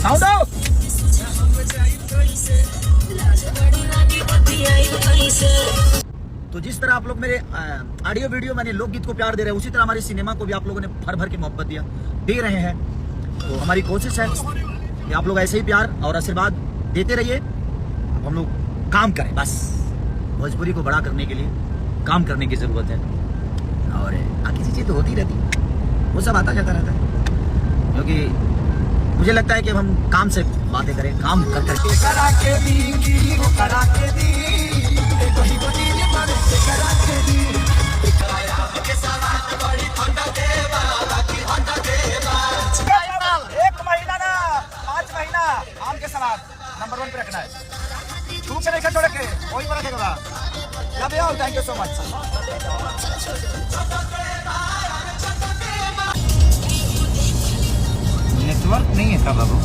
Sound आओ। तो जिस तरह आप लोग मेरे ऑडियो वीडियो मैंने लोकगीत को प्यार दे रहे हैं, उसी तरह हमारी सिनेमा को भी आप लोगों ने भर भर के मोहब्बत दे रहे हैं। तो हमारी कोशिश है कि आप लोग ऐसे ही प्यार और आशीर्वाद देते रहिए। अब हम लोग काम करें, बस भोजपुरी को बड़ा करने के लिए काम करने की जरूरत है। और बाकी चीजें तो होती रहती, वो सब आता जाता रहता है, क्योंकि मुझे लगता है कि हम काम से बातें करें, काम कर करके एक महीना ना 5 महीना आम के सलाद नंबर 1 पे रखना है। धूप में नहीं छोड़ के वही पर रखेगा। Thank you so much. Network नहीं है क्या बाबू?